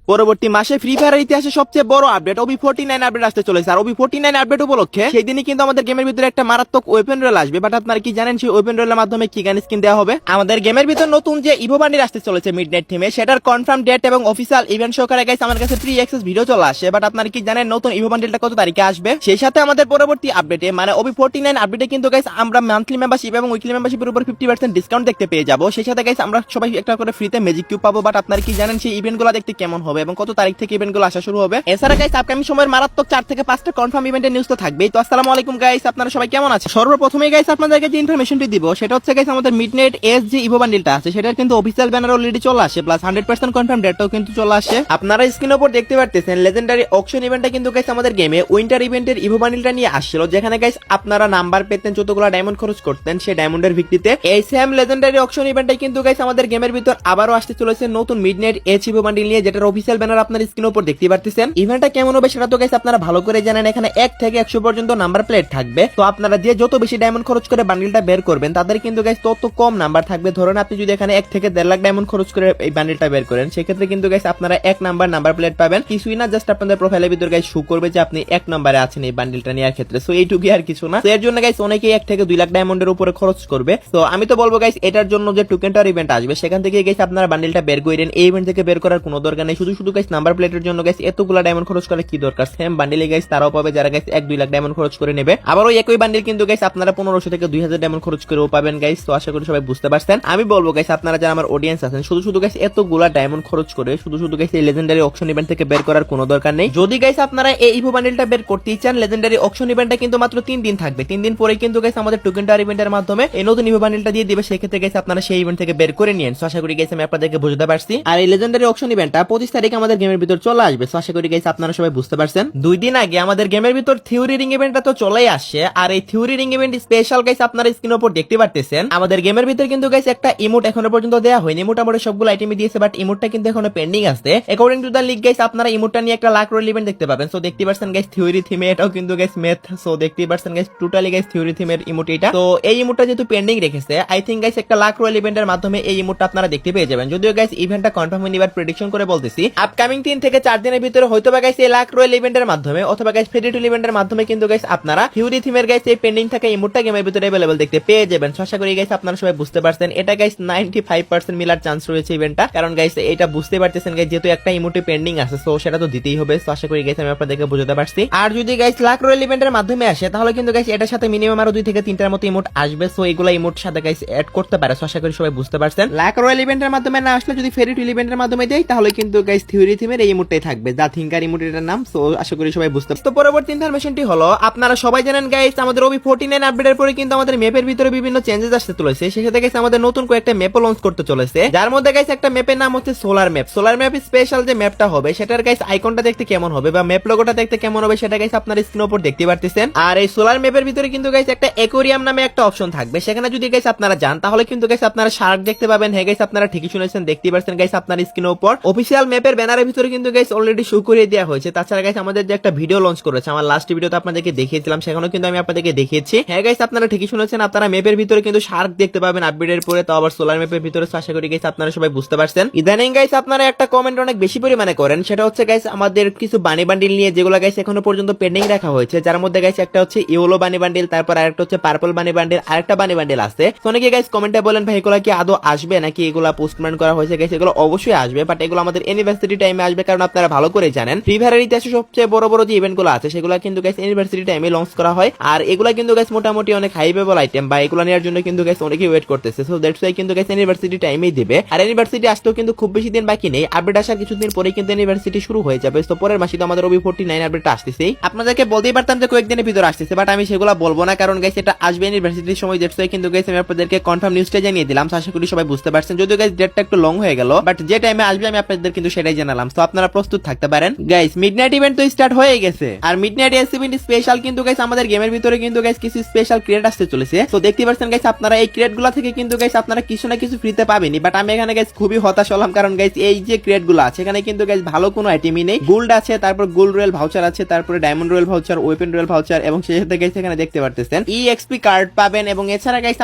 পরবর্তী মাসে ফ্রি ফায়ারের ইতিহাসে সবচেয়ে বড় আপডেট OB49 আপডেট আসতে চলেছে। আর OB49 আপডেট উপলক্ষে সেই দিনই কিন্তু আমাদের গেমের ভিতরে একটা মারাত্মক ওয়েপন রোল আসবে। বাট আপনারা কি জানেন সেই ওয়েপন রোলের মাধ্যমে কি গান স্কিন দেওয়া হবে? আমাদের গেমের ভিতর নতুন যে ইভো বান্ডিল আসতে চলেছে মিডনাইট থিমে, সেটার কনফার্ম ডেট এবং অফিসিয়াল ইভেন্ট সহকারে গাইস আমার কাছে ফ্রি অ্যাক্সেস ভিডিও চলে আসে। বাট আপনারা কি জানেন নতুন ইভো বান্ডিলটা কত তারিখে আসবে? সেই সাথে আমাদের পরবর্তী আপডেটে মানে OB49 আপডেটে কিন্তু গাইস আমরা মান্থলি মেম্বারশিপ এবং উইকলি মেম্বারশিপের উপর 50% ডিসকাউন্ট দেখতে পেয়ে যাব। সেই সাথে গাইস আমরা সবাই একটা করে ফ্রিতে ম্যাজিক কিউব পাবো। বাট আপনারা কি জানেন সেই ইভেন্টগুলো দেখতে কেমন হবে এবং কত তারিখ থেকে ইভেন্টগুলো আসা শুরু হবে? এছাড়া গাইস আপকামিং সময়ের মারাত্মক 4 থেকে 5টা কনফার্ম ইভেন্টের নিউজ তো থাকবেই। তো আসসালামু আলাইকুম গাইস, আপনারা সবাই কেমন আছেন? সর্বপ্রথমে গাইস আপনাদেরকে যে ইনফরমেশনটি দিব সেটা হচ্ছে গাইস আমাদের মিডনাইট এস যে ইভো বান্ডিলটা আছে সেটার কিন্তু অফিসিয়াল ব্যানার অলরেডি চলে আসে, প্লাস 100% কনফার্ম ডেটটাও কিন্তু চলে আসে। আপনারা স্ক্রিনের উপর দেখতে পারতেছেন লেজেন্ডারি অকশন ইভেন্টটা কিন্তু গাইস আমাদের গেমে উইন্টার ইভেন্টের ইভো বান্ডিলটা নিয়ে আসছিল, যেখানে গাইস আপনারা নাম্বার পেতেন, যতগুলো ডায়মন্ড খরচ করতেন সেই ডায়মন্ডের ভিত্তিতে। এই সেম লেজেন্ডারি অকশন ইভেন্টটা কিন্তু গাইস আমাদের গেমের ভিতর আবারও আসতে চলেছে নতুন মিডনাইট এস ইভো বান্ডিল নিয়ে, যেটার অফিসিয়াল ব্যানার আপনারা স্ক্রিনের উপর দেখতে পারতেছেন। ইভেন্টটা কেমন হবে সেটা তো গাইস আপনারা ভালো করে জানেন। এখানে 1 থেকে 100 পর্যন্ত নাম্বার প্লেট থাকবে। তো আপনারা যে যত বেশি ডায়মন্ড খরচ করে বান্ডিলটা বের করবেন তাদের কিন্তু গাইস তত কম নাম্বার থাকবে। ধরুন আপনি যদি এখানে 1 থেকে 1.5 লাখ ডায়মন্ড খরচ করে এই বান্ডিলটা বের করেন, সেক্ষেত্রে কিন্তু গাইস আপনারা 1 নাম্বার প্লেট পাবেন। কিছুই না, জাস্ট আপনাদের প্রোফাইলের ভিতর গাইস শো করবে যে আপনি 1 নম্বরে আছেন এই বান্ডিলটা নেওয়ার ক্ষেত্রে। সো এইটুকুই আর কিছু না। তো এর জন্য গাইস অনেকেই 1 থেকে 2 লাখ ডায়মন্ডের উপরে খরচ করবে। তো আমি তো বলবো গাইস এটার জন্য যে টোকেন টাওয়ার ইভেন্ট আসবে সেখান থেকে গাইস আপনারা বান্ডিলটা বের করেন। এই ইভেন্ট থেকে বের করার কোনো দরকার নেই। শুধু গাইস নাম্বার প্লেটের জন্য গাইস এতগুলা ডায়মন্ড খরচ করে কি দরকার? সেম বান্ডিলে গাইস তারাও পাবে যারা গাইস 1-2 লাখ ডায়মন্ড খরচ করে নেবে। আবার ওই একই বান্ডিল কিন্তু গাইস আপনারা 1500 থেকে 2000 ডায়মন্ড খরচ করেও পাবেন গাইস। তো আশা করি সবাই বুঝতে পারছেন। আমি বলবো গাইস আপনারা যারা আমার অডিয়েন্স আছেন শুধু গাইস এতগুলা ডায়মন্ড খরচ করে শুধু গাইস এই লেজেন্ডারি অকশন ইভেন্ট থেকে বের করার কোনো দরকার নেই। যদি গাইস আপনারা এই ইভো বান্ডিলটা বের করতে চান, লেজেন্ডারি অকশন ইভেন্টটা কিন্তু মাত্র 3 দিন থাকবে। 3 দিন পরে কিন্তু গাইস আমাদের টোকেন টাওয়ার ইভেন্টের মাধ্যমে এই নতুন ইভো বান্ডিলটা দিয়ে দিবে। সেক্ষেত্রে গাইস আপনারা সেই ইভেন্ট থেকে বের করে নিয়েন। সো আশা করি গাইস আমি আপনাদেরকে বুঝতে পারছি। আর এই লেজেন্ডারি অকশন ইভেন্টটা 25 তারিখে আমাদের গেমের ভিতর চলে আসবে। সো আশা করি গাইস আপনারা সবাই বুঝতে পারছেন। 2 দিন আগে আমাদের গেমের ভিতর থিওরি রিং ইভেন্টটা তো চলেই আসছে। আর এই theory ring event special guys আপনারা স্ক্রিনের উপর দেখতে পারতেছেন। আমাদের গেমের ভিতর কিন্তু গাইস একটা ইমোট এখনো পর্যন্ত দেয়া হয়নি। মোটামুটি সবগুলো আইটেমই দিয়েছে, বাট ইমোটটা কিন্তু এখনো পেন্ডিং আছে। According to the league guys আপনারা ইমোটটা নিয়ে একটা লাখ রোল ইভেন্ট দেখতে পাবেন। সো দেখতে পারছেন গাইস থিওরি থিমে, এটাও কিন্তু গাইস ম্যাথ। সো দেখতে পারছেন গাইস টোটালি গাইস থিওরি থিমের ইমোট এটা। তো এই ইমোটটা যেহেতু পেন্ডিং রেখেছে, আই থিংক গাইস একটা লাখ রোল ইভেন্টের মাধ্যমে এই ইমোটটা আপনারা দেখতে পেয়ে যাবেন। যদিও গাইস ইভেন্টটা কনফার্ম হয়নি, বাট প্রেডিকশন করে বলতেছি আপকামিং 3 থেকে 4 দিনের ভিতরে হয়তোবা গাইস এই লাখ রোল ইভেন্টের মাধ্যমে অথবা গাইস ফ্রি টুল ইভেন্টের মাধ্যমে কিন্তু গাইস আপনারা থিওরি থিমের গাইস এই পেন্ডিং থাকা ইমোটটা গেমের ভিতরে अवेलेबल দেখতে পেয়ে যাবেন। আশা করি গাইস আপনারা সবাই বুঝতে পারছেন। এটা গাইস 95% মিলার চান্স রয়েছে ইভেন্টটা, কারণ গাইস এটা বুঝতে পারতেছেন গাইস যেহেতু একটা ইমোটে পেন্ডিং আছে সো সেটা তো দিতেই হবে। সো আশা করি গাইস আমি আপনাদেরকে বুঝাতে পারছি। আর যদি গাইস লাখ রয়্যাল ইভেন্টের মাধ্যমে আসে তাহলে কিন্তু গাইস এটার সাথে মিনিমাম আরো 2 থেকে 3টার মতো ইমোট আসবে। সো এগুলা ইমোট সাথে গাইস এড করতে পারে। সো আশা করি সবাই বুঝতে পারছেন। লাখ রয়্যাল ইভেন্টের মাধ্যমে না আসলে যদি ফেরি টুল ইভেন্টের মাধ্যমে দেই তাহলে কিন্তু গাইস থিওরি থিমের এই ইমোটটাই থাকবে, দা থিঙ্কার ইমোট এটার নাম। সো আশা করি সবাই বুঝতে পারছেন। তো পরবর্তী ইনফরমেশনটি হলো আপনারা সবাই জানেন গাইস আমাদের OB49 আপডেটের পরে কিন্তু আমাদের ম্যাপের ভিতরে বিভিন্ন চেঞ্জেস আসতে চলেছে। সেই সাথে গাইস আমাদের নতুন কয়েকটা ম্যাপও লঞ্চ করতে চলেছে, যার মধ্যে গাইস একটা ম্যাপের নাম হচ্ছে solar map. Solar map special যে ম্যাপটা হবে সেটার গাইস আইকনটা দেখতে কেমন হবে বা ম্যাপ লোগোটা দেখতে কেমন হবে সেটা গাইস আপনারা স্ক্রিনের উপর দেখতে পারতেছেন। আর এই সোলার ম্যাপের ভিতরে কিন্তু গাইস একটা অ্যাকোয়ারিয়াম নামে একটা অপশন থাকবে। সেখানে যদি গাইস আপনারা যান তাহলে কিন্তু গাইস আপনারা শার্ক দেখতে পাবেন। হ্যাঁ গাইস আপনারা ঠিকই শুনেছেন, দেখতে পাচ্ছেন গাইস আপনার স্ক্রিনের উপর অফিশিয়াল ম্যাপের ব্যানারের ভিতরে কিন্তু গাইস অলরেডি শো করে দেওয়া হয়েছে। তাছাড়া গাইস আমাদের যে একটা ভিডিও লঞ্চ করেছে, আমার লাস্ট ভিডিওতে আপনাদেরকে দেখিয়েছিলাম, সেখানেও কিন্তু আমি আপনাদেরকে দেখিয়েছি। হ্যাঁ গাইস আপনারা ঠিকই শুনেছেন, আপনারা ম্যাপের ভিতরে কিন্তু শার্ক দেখতে পাবেন আপডেটের পরে, তো আবার সোলার ম্যাপের ভিতরে। আশা করি গাইস আপনারা সবাই বুঝতে পারছেন। ইদানিং গাইস আপনারা একটা কমেন্ট অনেক বেশি পরিমাণে করেন, সেটা হচ্ছে গাইস আমাদের কিছু বানি বান্ডিল নিয়ে যেগুলো গাইস এখনো পর্যন্ত পেন্ডিং রাখা হয়েছে, যার মধ্যে গাইস একটা হচ্ছে ইয়েলো বানি বান্ডিল, তারপর আরেকটা হচ্ছে পার্পল বানি বান্ডিল, আরেকটা বানি বান্ডিল আছে। তো অনেকে গাইস কমেন্টে বলেন ভাই এগুলা কি আদৌ আসবে নাকি এগুলা পোস্টপোন করা হয়েছে? গাইস এগুলো অবশ্যই আসবে, বাট এগুলো আমাদের ইউনিভার্সিটি টাইমে আসবে, কারণ আপনারা ভালো করে জানেন ফ্রি ফায়ারের ইতিহাসে সবচেয়ে বড় বড় যে ইভেন্টগুলো আছে সেগুলো কিন্তু গাইস ইউনিভার্সিটি টাইমে লঞ্চ করা হয়। আর এগুলা কিন্তু গাইস মোটামুটি অনেক হাইপেবল আইটেম, বা এগুলো নেওয়ার জন্য কিন্তু গাইস অনেকেই ওয়েট করতেছে। সো দ্যাটস ওয়াই কিন্তু গাইস ইউনিভার্সিটি টাইমেই দিবে। আর ইউনিভার্সিটি আসতেও কিন্তু খুব বেশি দিন বাকি নেই, আপডেট আসার কিছুদিন পরেই কিন্তু ইউনিভার্সিটি শুরু হয়ে যাবে। তো পরের মাসে তো আমাদের OB49 আপডেট আসতেছেই। আপনাদেরকে বলতেই পারতাম যে কয়েকদিনের ভিতর আসতেছে, বাট আমি সেগুলো বলবো না, কারণ গাইস এটা আসবে ইউনিভার্সিটির সময়। দ্যাটস ওয়াই কিন্তু গাইস আমি আপনাদেরকে কনফার্ম নিউজটা জানিয়ে দিলাম। আশা করি সবাই বুঝতে পারছেন। যদিও গাইস ডেটটা একটু লং হয়ে গেল, বাট যে টাইমে আসবে আমি আপনাদের কিন্তু সেটাই জানালাম। তো আপনারা প্রস্তুত থাকতে পারেন। গাইস মিডনাইট ইভেন্ট তো স্টার্ট হয়ে গেছে, আর মিডনাইট এস ইভেন্ট স্পেশাল কিন্তু গাইস আমাদের গেমের ভিতরে কিন্তু গাইস কিছু স্পেশাল ক্রিয়েট আসতে চলেছে। তো দেখতে পাচ্ছেন গাইস আপনারা এই ক্রিয়েট গুলা থেকে কিন্তু গাইস আপনারা কিছু না কিছু ফ্রিতে পাবেনই। বাট আমি এখানে গাইস খুবই হতাশ হলাম, কারণ গাইস এই যে ক্রিয়েট গুলো আছে এখানে কিন্তু গাইস ভালো কোনো আইটেমই নেই। গোল্ড আছে, তারপর গোল্ড রয়্যাল ভাউচার আছে, তারপরে diamond royal voucher, weapon royal voucher, এবং সেই সাথে গাইস এখানে দেখতে পারতেছেন EXP কার্ড পাবেন। এবং এছাড়া গাইস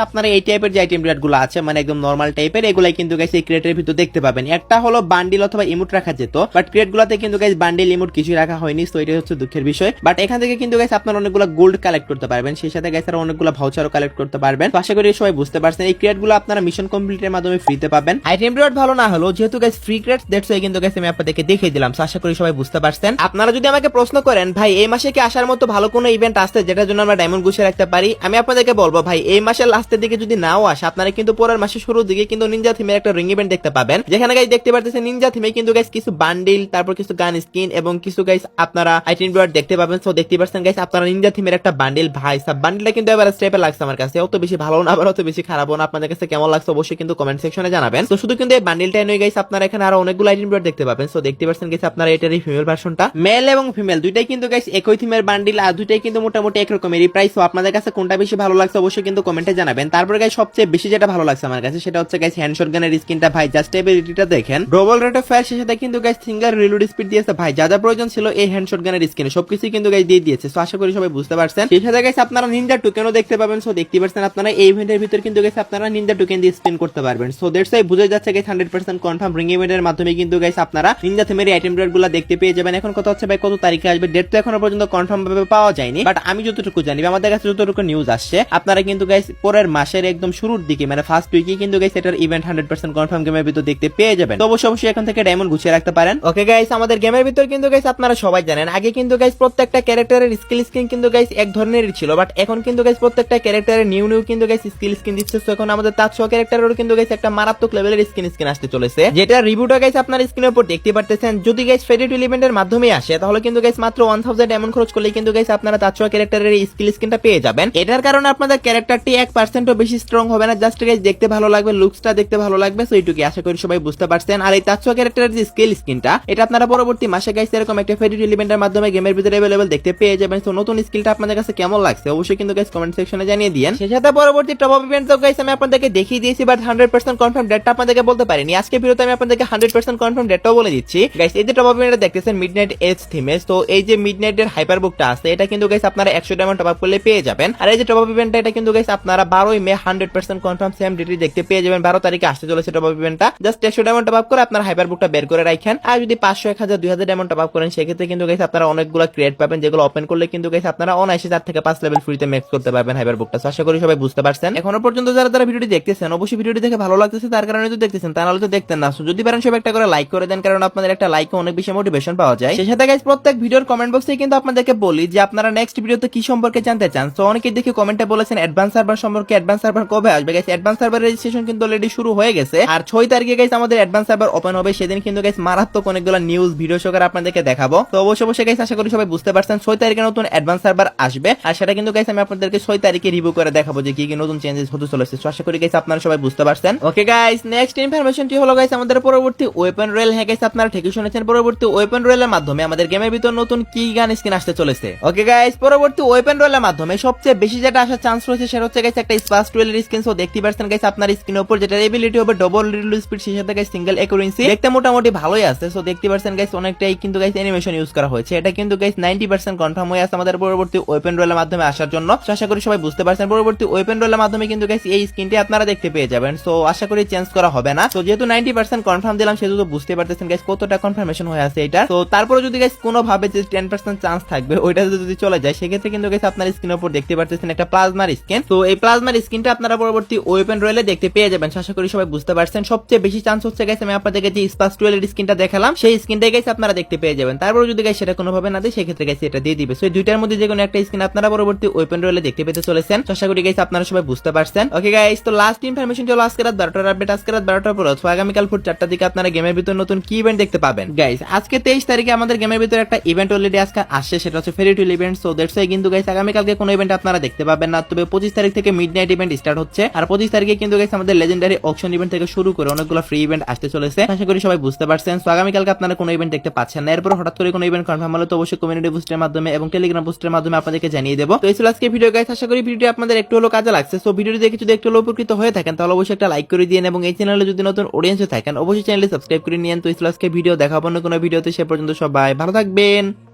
আপনারা এই টাইপের যে আইটেম ক্রিয়েট গুলো আছে মানে একদম নরমাল টাইপের, এগুলাই কিন্তু গাইস এই ক্রিয়েটের ভিতর দেখতে পাবেন। একটা হলো বান্ডিল অথবা ইমোট রাখা যেত, বাট ক্রেট গুলাতে কিন্তু গাইস বান্ডিল ইমোট কিছুই রাখা হয়নি, তো এটা হচ্ছে দুঃখের বিষয়। বাট এখান থেকে কিন্তু গাইস আপনারা অনেকগুলো গোল্ড কালেক্ট করতে পারবেন, সেই সাথে গাইস অনেকগুলো ভাউচারও কালেক্ট করতে পারবেন। তো আশা করি সবাই বুঝতে পারছেন এই ক্রেট গুলো আপনারা মিশন কমপ্লিটের মাধ্যমে ফ্রিতে পাবেন। আইটেম রিওয়ার্ড ভালো না হলো যেহেতু guys free crate, that's why কিন্তু গাইস আমি আপনাদেরকে দেখিয়ে দিলাম। তো আশা করি সবাই বুঝতে পারছেন। আপনারা যদি আমাকে প্রশ্ন করেন ভাই এই মাসে কি আসার মতো ভালো কোনো ইভেন্ট আসছে যেটার জন্য আমরা ডায়মন্ড গুছিয়ে রাখতে পারি, আমি আপনাদেরকে বলবো ভাই এই মাসের লাস্টের দিকে যদি নাও আসে আপনারা কিন্তু পরের মাসের শুরুর দিকে কিন্তু নিনজা থিমের একটা রিং ইভেন্ট দেখতে পাবেন, যেখানে গাইস দেখতে পারতেছেন নিনজা থিমে কিন্তু গাইস কিছু বান্ডিল, তারপর কিছু গান স্কিন এবং কিছু গাইস আপনারা আইটেম রিওয়ার্ড দেখতে পাবেন। সো দেখতে পাচ্ছেন গাইস আপনারা নিনজা থিমের একটা বান্ডিল, ভাই সব বান্ডিলটা কিন্তু এবার স্টেপে লাগছে আমার কাছে, অত বেশি ভালো না আবার অত বেশি খারাপ না। আপনাদের কাছে কেমন লাগছে অবশ্যই কিন্তু কমেন্ট সেকশনে জানাবেন। তো শুধু কিন্তু এই বান্ডিলটাই নয় গাইস, আপনারা এখানে আরো অনেকগুলো আইটেম রিওয়ার্ড দেখতে পাবেন। সো দেখতে পাচ্ছেন গাইস আপনারা এটারই ফিমেল ভার্সনটা, মেল এবং ফিমেল দুইটাই কিন্তু গাইস একই থিমের বান্ডিল, আর দুইটাই কিন্তু মোটামুটি একরকমেরই প্রাইস। তো আপনাদের কাছে কোনটা বেশি ভালো লাগছে অবশ্যই কিন্তু কমেন্টে জানাবেন। তারপরে গাইস সবচেয়ে বেশি যেটা ভালো লাগছে আমার কাছে সেটা হচ্ছে গাইস হ্যান্ড শটগানের স্কিনটা, ভাই জাস্ট এবিলিটিটা দেখেন, ডবল রেট অফ ফায়ার, সাথে কিন্তু গাইস সিঙ্গেল রিলোড স্পিড দিয়েছে, ভাই যা যা প্রয়োজন ছিল এই হ্যান্ড শটগানের স্কিনে সবকিছু কিন্তু গাইস দিয়ে দিয়েছে। সো আশা করি সবাই বুঝতে পারছেন। সেই সাথে গাইস আপনারা নিনজা টোকেনও দেখতে পাবেন। সো দেখতে পাচ্ছেন আপনারা এই ইভেন্টের ভিতর কিন্তু গাইস আপনারা নিনজা টোকেন দিয়ে স্পিন করতে পারবেন। সো দ্যাটস ওয়াই বুঝে যাচ্ছে গাইস 100% কনফার্ম রিং ইভেন্টের মাধ্যমে কিন্তু গাইস আপনারা নিনজা থিমের আইটেম রিওয়ার্ডগুলো দেখতে পেয়ে যাবেন। এখন কথা হচ্ছে ভাই কত তারিখে আসবে, ডেট তো এখনো পর্যন্ত কনফার্ম ভাবে পাওয়া যায়নি, বাট আমি যতটুকু জানি আমাদের কাছে যতটুকু নিউজ আসছে আপনারা কিন্তু গাইস পরের মাসের একদম শুরুর দিকে মানে ফার্স্ট উইকে কিন্তু গাইস এটার ইভেন্ট 100% কনফার্ম গেমের ভিতর দেখতে পেয়ে যাবেন। তো অবশ্যই এখন থেকে ডায়মন্ড গুছিয়ে রাখতে পারেন। ওকে গাইস, আমাদের গেমের ভিতর কিন্তু গাইস আপনারা সবাই জানেন আগে কিন্তু গাইস প্রত্যেকটা ক্যারেক্টারের স্কিল স্কিন কিন্তু গাইস এক ধরনেরই ছিল, বাট এখন কিন্তু গাইস প্রত্যেকটা ক্যারেক্টারের নিউ নিউ কিন্তু গাইস স্কিল স্কিন দিচ্ছে। তো এখন আমাদের তাৎসহ ক্যারেক্টারেরও কিন্তু গাইস একটা মারাত্মক লেভেলের স্কিন আসতে চলেছে, যেটা রিভিউটা গাইস আপনারা স্ক্রিনের উপর দেখতে পারতেছেন। যদি গাইস ফেরি টুইল ইভেন্টের মাধ্যমে আসে তাহলে কিন্তু গাইস মাত্র 1000 ডায়মন্ড খরচ করলে কিন্তু গাইস আপনারা তাৎসহ ক্যারেক্টারের স্কিল স্কিনটা পেয়ে যাবেন। এটার কারণে আপনাদের ক্যারেক্টারটি 1% ও বেশি স্ট্রং হবে না, জাস্ট গাইস দেখতে ভালো লাগবে, লুকসটা দেখতে ভালো লাগবে। সো এইটুকুই, আশা করি সবাই বুঝতে পারছেন। আর এই তাৎসহ ক্যারেক্টারের যে স্কিল স্কিনটা এটা আপনারা পরবর্তী মাসে গাইস এরকম একটা ফেরি টুইল ইভেন্টের মাধ্যমে গেমের ভিতরে अवेलेबल দেখতে পেয়ে যাবেন। সো নতুন স্কিলটা আপনাদের কাছে কেমন লাগছে অবশ্যই কিন্তু গাইস কমেন্ট সেকশনে জানিয়ে দিয়েন। সেই সাথে পরবর্তী টপ আপ ইভেন্ট তো গাইস আমি আপনাদেরকে দেখিয়ে দিয়েছি, বাট 100% কনফার্ম ডেটটা আপনাদেরকে বলতে পারিনি। আজকে ভিডিওতে আমি আপনাদেরকে 100% কনফার্ম ডেটটাও বলে দিচ্ছি গাইস। এই যে টপ আপ ইভেন্টটা দেখতেছেন মিডনাইট এজ থিমে, তো এই যে মিডনাইটের হাইপার বুকটা আছে এটা কিন্তু গাইস আপনারা 100 ডায়মন্ড টপ আপ করলে পেয়ে যাবেন। আর এই যে টপ আপ ইভেন্টটা এটা কিন্তু গাইস আপনারা 12 মে 100% কনফার্ম সেম ডেটে দেখতে পেয়ে যাবেন। 12 তারিখে আসতে চলেছে টপ আপ ইভেন্টটা। জাস্ট 100 ডায়মন্ড টপ আপ করে আপনার হাইপার বুকটা বের করে রাখেন। আর যদি 500 1000 2000 ডায়মন্ড টপ আপ করেন সেক্ষেত্রে কিন্তু গাইস আপনারা অনেকগুলো ক্রিয়েট পাবেন, যেগুলো ওপেন করলে কিন্তু গাইস আপনারা অনায়াসে 4 থেকে 5 লেভেল ফ্রিতে ম্যাক্স করতে পারবেন হাইপার বুকটা। আশা করি সবাই বুঝতে পারছেন। এখনো পর্যন্ত যারা ভিডিওটি দেখতেছেন অবশ্যই ভিডিওটি দেখে ভালো লাগতেছে তার কারণে তো দেখতেছেন, তা নাহলে তো দেখতেন না। যদি পারেন সব একটা করে লাইক করে দেন, কারণ আপনাদের একটা লাইকে অনেক বেশি মোটিভেশন পাওয়া যায়। সেই সাথে গাইস প্রত্যেক ভিডিওর কমেন্ট বক্সে কিন্তু আপনাদেরকে বলি যে আপনারা নেক্সট ভিডিওতে কি সম্পর্কে জানতে চান। তো অনেকে দেখি কমেন্টে বলেছেন অ্যাডভান্স সার্ভার সম্পর্কে, অ্যাডভান্স সার্ভার কবে আসবে গাইস? অ্যাডভান্স সার্ভার রেজিস্ট্রেশন কিন্তু অলরেডি শুরু হয়ে গেছে, আর 6 তারিখে গাইস আমাদের অ্যাডভান্স সার্ভার ওপেন হবে। সেদিন কিন্তু গাইস মারাত্মক অনেকগুলো নিউজ ভিডিও সহকারে আপনাদেরকে দেখাবো। তো অবশ্যই গাইস আশা করি সবাই বুঝতে পারছেন 6 তারিখে নতুন অ্যাডভান্স সার্ভার আসবে, আর সেটা কিন্তু গাইস আমি আপনাদেরকে 6 তারিখে রিভিউ করে দেখাবো যে কি কি নতুন চেঞ্জেস হতে চলেছে। তো আশা করি গাইস আপনারা সবাই বুঝতে পারছেন। ওকে গাইস, নেক্সট ইনফরমেশনটি হলো গাইস আমাদের পরবর্তী ওয়েপন রয়েল। হ্যাঁ গাইস আপনারা ঠিকই শুনেছেন, পরবর্তী ওয়েপন রয়েলের মাধ্যমে আমাদের গেমের ভিতর নতুন কি গান স্কিন আসতে চলেছে। ওকে গাইস, পরবর্তী ওয়েপন রয়েলের মাধ্যমে সবচেয়ে বেশি যেটা আসার চান্স রয়েছে সেটা হচ্ছে গাইস একটা স্পাস টুয়েলের স্কিন। সো দেখতে পাচ্ছেন গাইস আপনার স্ক্রিনের উপর যেটা এবিলিটি হবে ডবল রিলোড স্পিড, সেই সাথে গাইস সিঙ্গেল অ্যাকুরেন্সি, দেখতে মোটামুটি ভালোই আছে। সো দেখতে পাচ্ছেন গাইস অনেকটাই কিন্তু গাইস অ্যানিমেশন ইউজ করা হয়েছে, এটা কিন্তু গাইস 90% কনফার্ম হয়ে আছে আমাদের পরবর্তী ওয়েপন রয়েলের মাধ্যমে আসার জন্য। সো আশা করি সবাই বুঝতে পারছেন পরবর্তী ওয়েপন রয়েলের মাধ্যমে কিন্তু গাইস এই স্কিনটি আপনারা দেখতে পেয়ে যাবেন। সো আশা করি চেঞ্জ করা হবে না। তো যেহেতু 90% কনফার্ম দিলাম সেহেতু তো বুঝতে পারতেছেন গাইস কতটা কনফার্মেশন হয়ে আছে এটা। তো তারপরে যদি গাইস কোনো ভাবে যে 10% চান্স থাকবে ওইটা যদি চলে যায় সেক্ষেত্রে কিন্তু গাইস আপনার স্ক্রিনের উপর দেখতে পারতেছেন একটা প্লাজমার স্কিন। তো এই প্লাজমার স্কিনটা আপনারা পরবর্তী ওয়েপন রয়েলে দেখতে পেয়ে যাবেন। আশা করি সবাই বুঝতে পারছেন। সবচেয়ে বেশি চান্স হচ্ছে গাইস আমি আপনাদেরকে যে স্পাস টুয়েলের স্কিনটা দেখালাম সেই স্কিনটাই গাইস আপনারা দেখতে পেয়ে যাবেন। তারপরে যদি গাইস সেটা কোনোভাবে না দেয় সেক্ষেত্রে গাইস এটা দিয়ে দিবে। সো এই দুইটার মধ্যে যে কোনো একটা স্কিন আপনারা পরবর্তী ওয়েপন রয়েলে দেখতে পেতে চলেছেন। আশা করি গাইস আপনারা সবাই বুঝতে পারছেন। ওকে গাইস, তো লাস্ট ইনফরমেশন হলো আজকে রাত 12টার আপডেট। আজকে রাত 12টার পর অথবা আগামীকাল ভোর 4টার দিকে আপনারা গেমের ভিতর নতুন কি ইভেন্ট দেখতে পাবেন। গাইস আজকে 23 তারিখে আমাদের গেমের ভিতর একটা ইভেন্ট অলরেডি আজকে আসছে, সেটা হচ্ছে ফেরি টুইল ইভেন্ট। সো দ্যাটস ওয়াই কিন্তু গাইস আগামীকালকে কোনো ইভেন্ট আপনারা দেখতে পাবেন না। তবে 25 তারিখ থেকে মিডনাইট ইভেন্ট স্টার্ট হচ্ছে, আর 25 তারিখে কিন্তু গাইস আমাদের লেজেন্ডারি অকশন ইভেন্ট থেকে শুরু করে অনেকগুলো ফ্রি ইভেন্ট আসতে চলেছে। আশা করি সবাই বুঝতে পারছেন। সো আগামীকালকে আপনারা কোনো ইভেন্ট দেখতে পাচ্ছেন না, এরপর হঠাৎ করে কোনো ইভেন্ট কনফার্ম হলে তো অবশ্যই কমিউনিটি বুস্টের মাধ্যমে এবং টেলিগ্রাম বুস্টের মাধ্যমে আপনাদেরকে জানিয়ে দেবো। তো এই ছিল আজকে ভিডিও গাইস, আশা করি ভিডিওটি আপনাদের একটু হলো কাজে লাগছে। সো ভিডিওটি দেখে যদি একটু হলো উপকৃত হয়ে থাকেন তাহলে অবশ্যই একটা লাইক করে দিন, এবং এই চ্যানেলে যদি নতুন অডিয়েন্স থাকেন অবশ্যই চ্যানেলটি সাবস্ক্রাইব করে নিন। তো এই ছিল আজকে ভিডিও, দেখা হবে অন্য কোনো ভিডিওতে। সে পর্যন্ত সবাই ভালো থাকবেন।